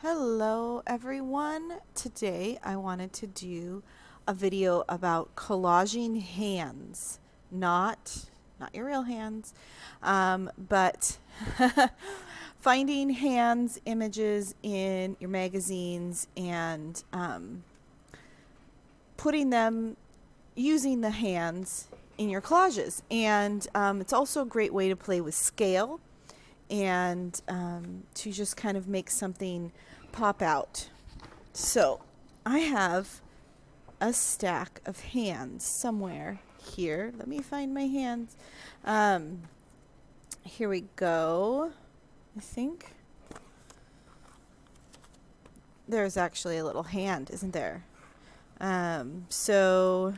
Hello everyone. Today I wanted to do a video about collaging hands. Not your real hands, but finding hands images in your magazines and putting them using the hands in your collages. And it's also a great way to play with scale and to just kind of make something pop out. So I have a stack of hands somewhere here. Let me find my hands. Here we go. I think there's actually a little hand, isn't there? So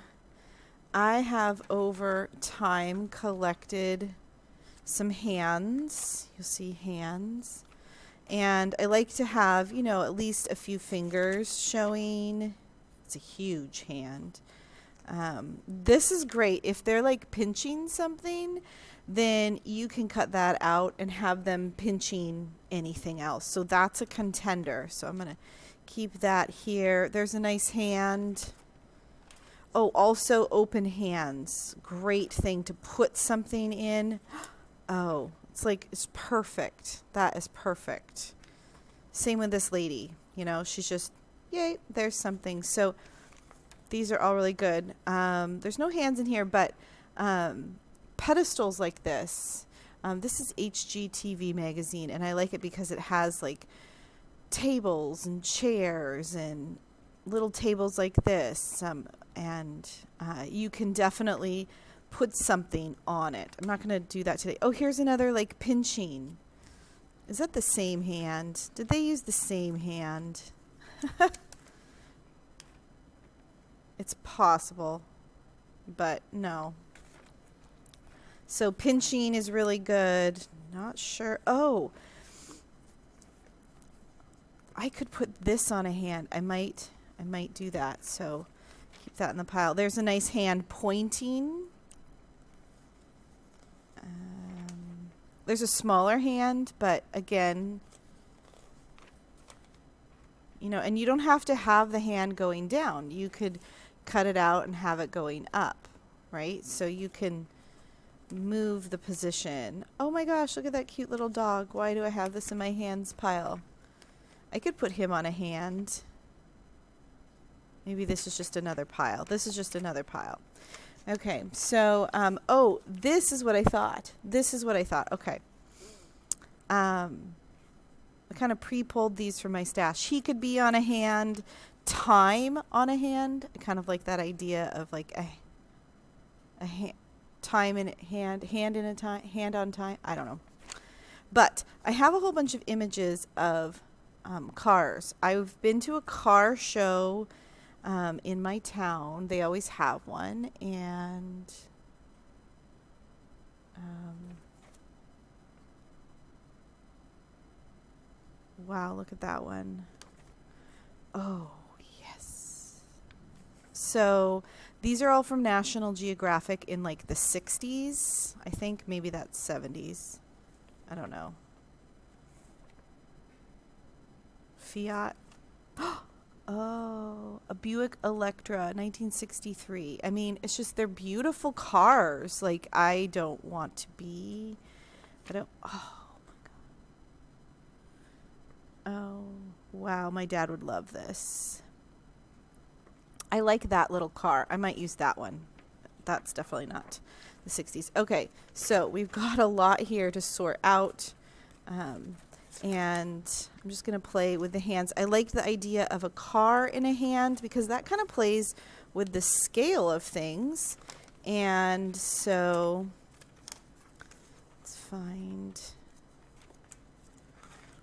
I have over time collected some hands. You'll see hands. And I like to have, at least a few fingers showing. It's a huge hand. This is great. If they're like pinching something, then you can cut that out and have them pinching anything else. So that's a contender. So I'm going to keep that here. There's a nice hand. Oh, also open hands. Great thing to put something in. Oh, it's perfect. That is perfect. Same with this lady. She's just, yay, there's something. So these are all really good. There's no hands in here, but pedestals like this. This is HGTV magazine, and I like it because it has like tables and chairs and little tables like this. And you can definitely put something on it. I'm not going to do that today. Oh, here's another like pinching. Is that the same hand? Did they use the same hand? It's possible, but no. So pinching is really good. Not sure. Oh, I could put this on a hand. I might do that. So keep that in the pile. There's a nice hand pointing. There's a smaller hand, but again, and you don't have to have the hand going down. You could cut it out and have it going up, right? So you can move the position. Oh my gosh, look at that cute little dog. Why do I have this in my hands pile? I could put him on a hand. Maybe this is just another pile. This is just another pile. Okay, so, oh, this is what I thought. Okay. I kind of pre-pulled these from my stash. He could be on a hand, time on a hand. I kind of like that idea of like a time in a hand in a time, hand on time. I don't know. But I have a whole bunch of images of cars. I've been to a car show in my town. They always have one, and wow, look at that one. Oh, yes. So these are all from National Geographic in like the 60s. I think maybe that's 70s. I don't know. Fiat. Oh, a Buick Electra, 1963. I mean, it's just, they're beautiful cars. Like, I don't. Oh, my God. Oh, wow. My dad would love this. I like that little car. I might use that one. That's definitely not the 60s. Okay, so we've got a lot here to sort out. And I'm just going to play with the hands. I like the idea of a car in a hand because that kind of plays with the scale of things. And so let's find,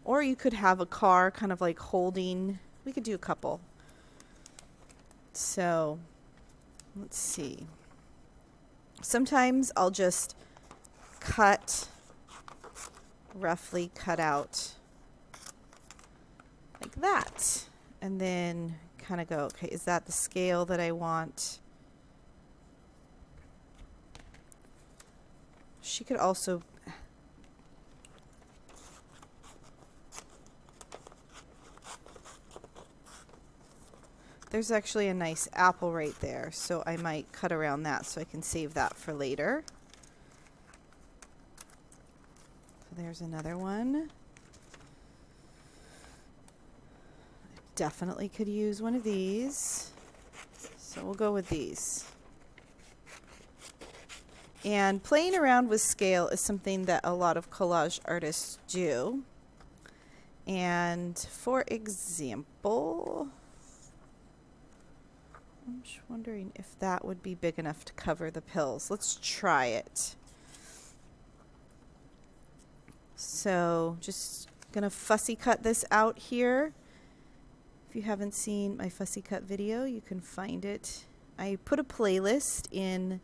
or you could have a car kind of like holding, we could do a couple. So let's see. Sometimes I'll just roughly cut out like that, and then kind of go, okay, is that the scale that I want? She could also There's actually a nice apple right there, so I might cut around that so I can save that for later. So there's another one. Definitely could use one of these, so we'll go with these. And playing around with scale is something that a lot of collage artists do. And for example, I'm just wondering if that would be big enough to cover the pills. Let's try it. So just gonna fussy cut this out here. If you haven't seen my fussy cut video, you can find it. I put a playlist in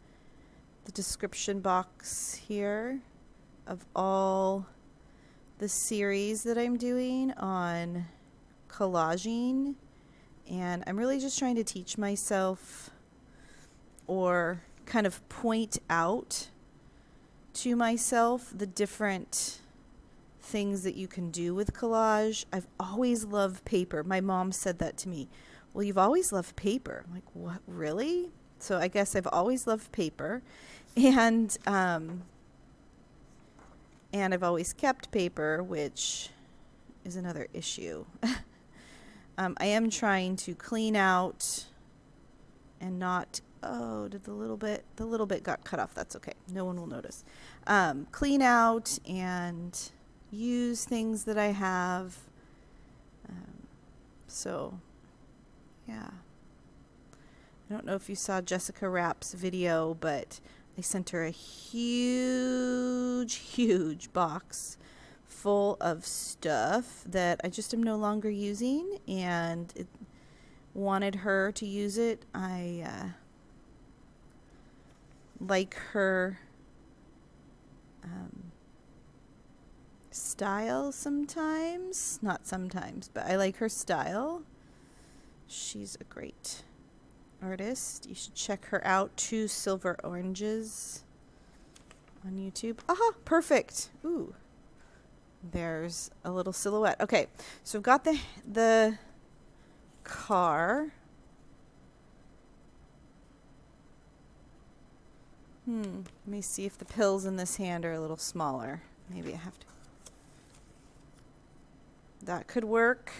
the description box here of all the series that I'm doing on collaging, and I'm really just trying to teach myself or kind of point out to myself the different things that you can do with collage. I've always loved paper. My mom said that to me. Well, you've always loved paper. I'm like, what, really? So I guess I've always loved paper, and I've always kept paper, which is another issue. I am trying to clean out and not, oh, did the little bit got cut off. That's okay. No one will notice. Clean out and use things that I have. So, yeah. I don't know if you saw Jessica Rapp's video, but I sent her a huge box full of stuff that I just am no longer using, and it wanted her to use it. I like her style sometimes. Not sometimes, but I like her style. She's a great artist. You should check her out. 2 Silver Oranges on YouTube. Aha, perfect. Ooh, there's a little silhouette. Okay, so I've got the car. Let me see if the pills in this hand are a little smaller. Maybe I have to. That could work.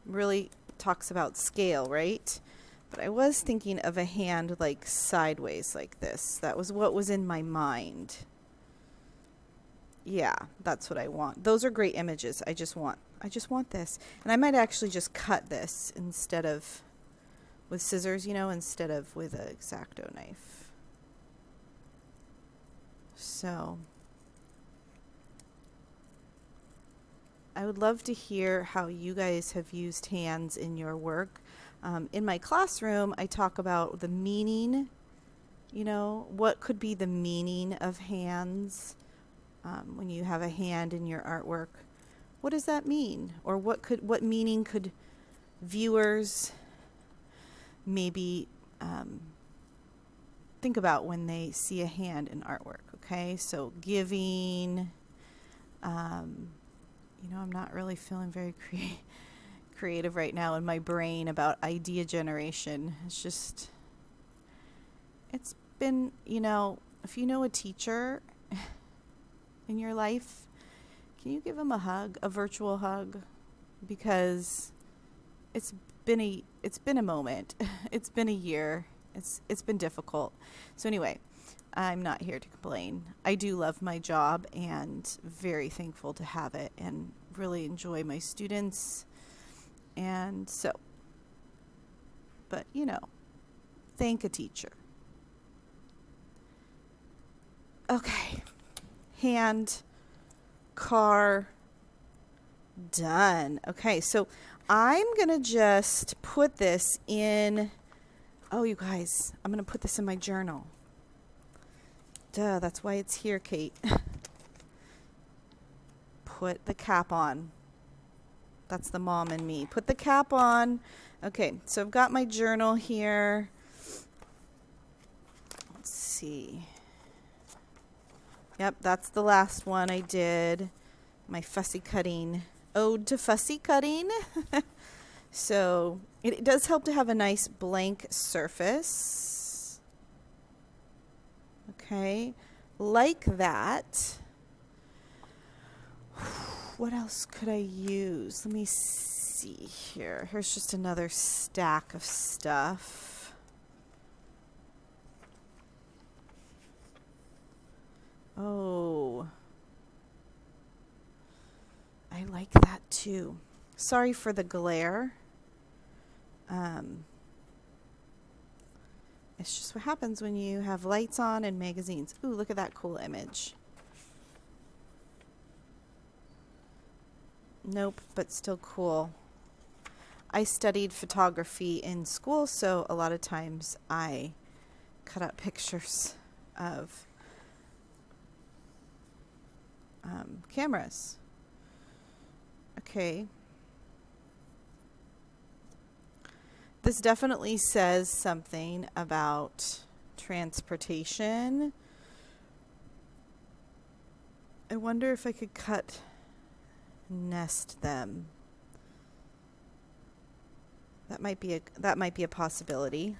Really talks about scale, right? But I was thinking of a hand like sideways like this. That was what was in my mind. Yeah, that's what I want. Those are great images. I just want this. And I might actually just cut this instead of with scissors, you know, instead of with an X-Acto knife. So I would love to hear how you guys have used hands in your work. In my classroom, I talk about the meaning, you know, what could be the meaning of hands when you have a hand in your artwork. What does that mean? Or what meaning could viewers maybe think about when they see a hand in artwork? Okay, so giving, you know, I'm not really feeling very creative right now in my brain about idea generation. It's been, you know, if you know a teacher in your life, can you give them a hug, a virtual hug? Because it's been a moment. It's been a year. It's been difficult. So anyway, I'm not here to complain. I do love my job and very thankful to have it and really enjoy my students. And so, but you know, thank a teacher. Okay, hand, car, done. Okay, so I'm gonna just put this in, oh you guys, I'm gonna put this in my journal. Duh, that's why it's here, Kate. Put the cap on. That's the mom in me. Put the cap on. Okay, so I've got my journal here. Let's see. Yep, that's the last one I did. My fussy cutting. Ode to fussy cutting. So it does help to have a nice blank surface. Okay, like that. What else could I use? Let me see here. Here's just another stack of stuff. Oh, I like that too. Sorry for the glare. It's just what happens when you have lights on and magazines. Ooh, look at that cool image. Nope, but still cool. I studied photography in school, so a lot of times I cut out pictures of cameras. Okay. This definitely says something about transportation. I wonder if I could nest them. That might be a possibility.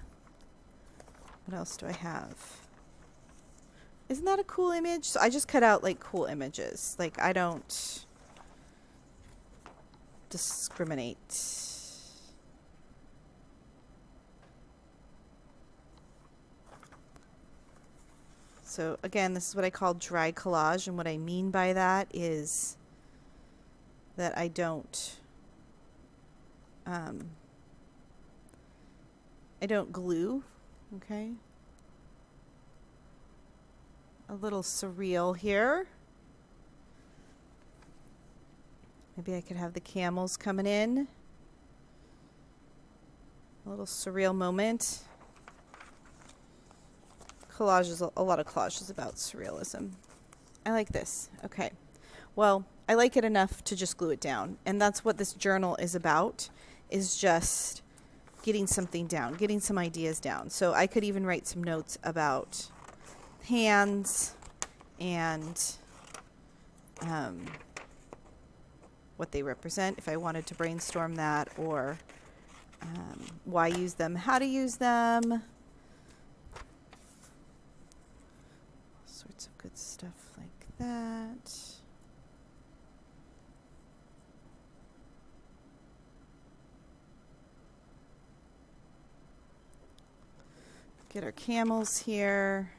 What else do I have? Isn't that a cool image? So I just cut out like cool images. Like I don't discriminate. So again, this is what I call dry collage, and what I mean by that is that I don't glue, okay? A little surreal here. Maybe I could have the camels coming in. A little surreal moment. Collage is a lot of collage is about surrealism. I like this. Okay. Well, I like it enough to just glue it down. And that's what this journal is about, is just getting something down, getting some ideas down. So I could even write some notes about hands and what they represent if I wanted to brainstorm that, or why use them, how to use them. Sorts of good stuff like that. Get our camels here.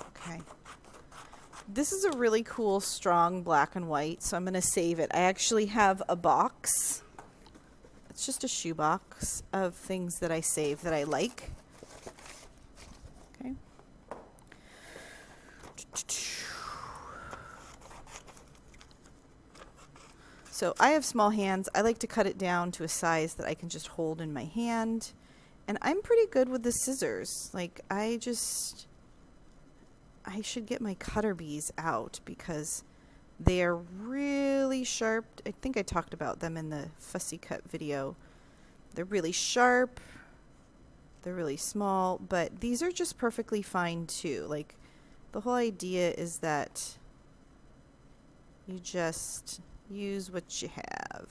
Okay. This is a really cool, strong black and white, so I'm going to save it. I actually have a box. It's just a shoebox of things that I save that I like. Okay. So I have small hands. I like to cut it down to a size that I can just hold in my hand. And I'm pretty good with the scissors. Like I should get my cutter bees out because they are really sharp. I think I talked about them in the fussy cut video. They're really sharp. They're really small, but these are just perfectly fine too. Like the whole idea is that you just use what you have.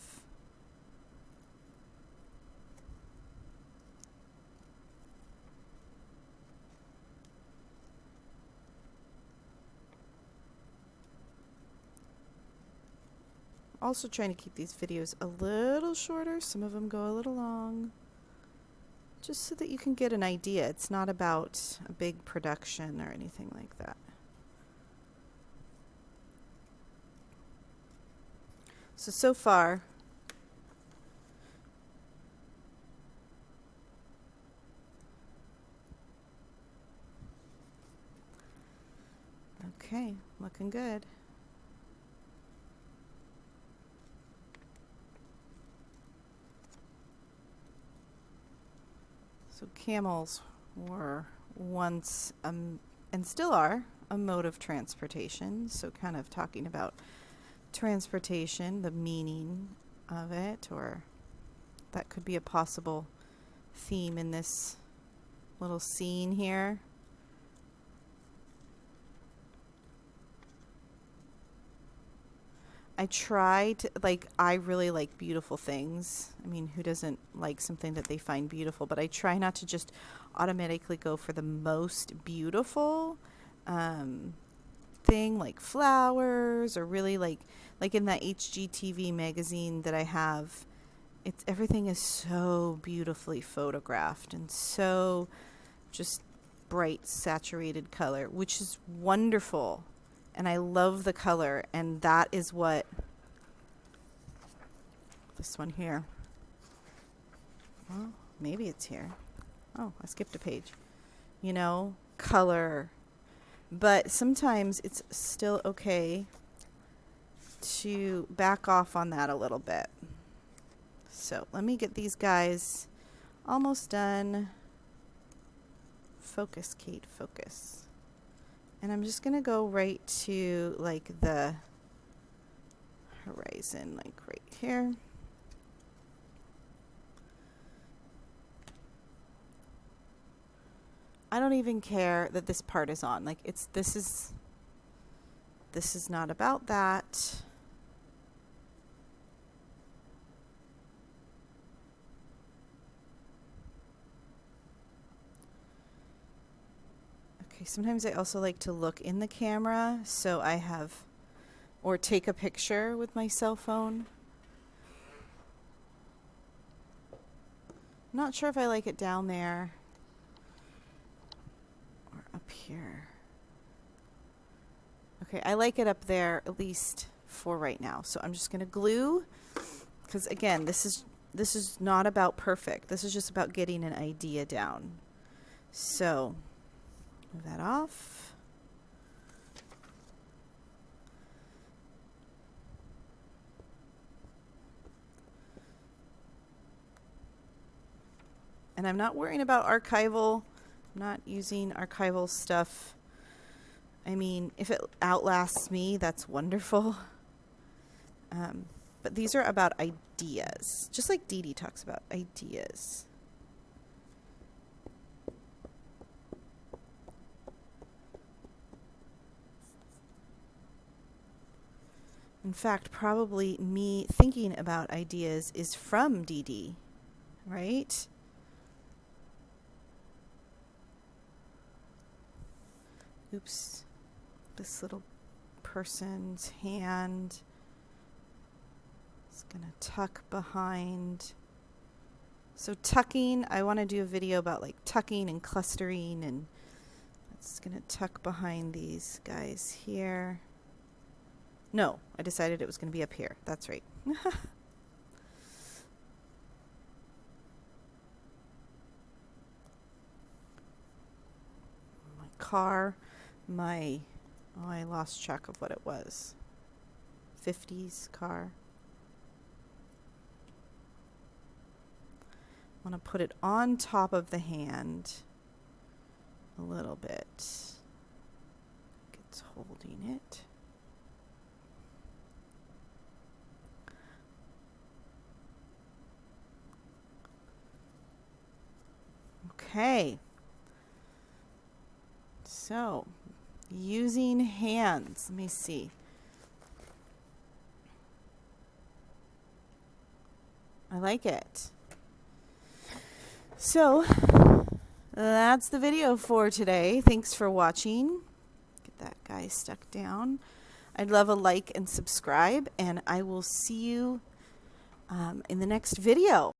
Also trying to keep these videos a little shorter. Some of them go a little long. Just so that you can get an idea. It's not about a big production or anything like that. So far, okay, looking good. So camels were once, and still are, a mode of transportation. So kind of talking about transportation, the meaning of it, or that could be a possible theme in this little scene here. I try to, like, I really like beautiful things. I mean, who doesn't like something that they find beautiful? But I try not to just automatically go for the most beautiful thing, like flowers, or really like in that HGTV magazine that I have. It's everything is so beautifully photographed and so just bright, saturated color, which is wonderful. And I love the color, and that is what this one here. Well, maybe it's here. Oh, I skipped a page. You know, color. But sometimes it's still okay to back off on that a little bit. So let me get these guys almost done. Focus, Kate, focus. And I'm just going to go right to like the horizon, like right here. I don't even care that this part is on. Like this is not about that. Okay, sometimes I also like to look in the camera, so I have, or take a picture with my cell phone. I'm not sure if I like it down there or up here. Okay, I like it up there, at least for right now. So I'm just going to glue, because again, this is not about perfect. This is just about getting an idea down. So move that off. And I'm not worrying about archival. I'm not using archival stuff. I mean, if it outlasts me, that's wonderful. But these are about ideas, just like Dee Dee talks about ideas. In fact, probably me thinking about ideas is from Dee Dee, right? Oops. This little person's hand is going to tuck behind. So tucking, I want to do a video about like tucking and clustering, and it's going to tuck behind these guys here. No, I decided it was going to be up here. That's right. My car, my, oh, I lost track of what it was. 50s car. I want to put it on top of the hand a little bit. It's holding it. Okay. So, using hands. Let me see. I like it. So, that's the video for today. Thanks for watching. Get that guy stuck down. I'd love a like and subscribe, and I will see you in the next video.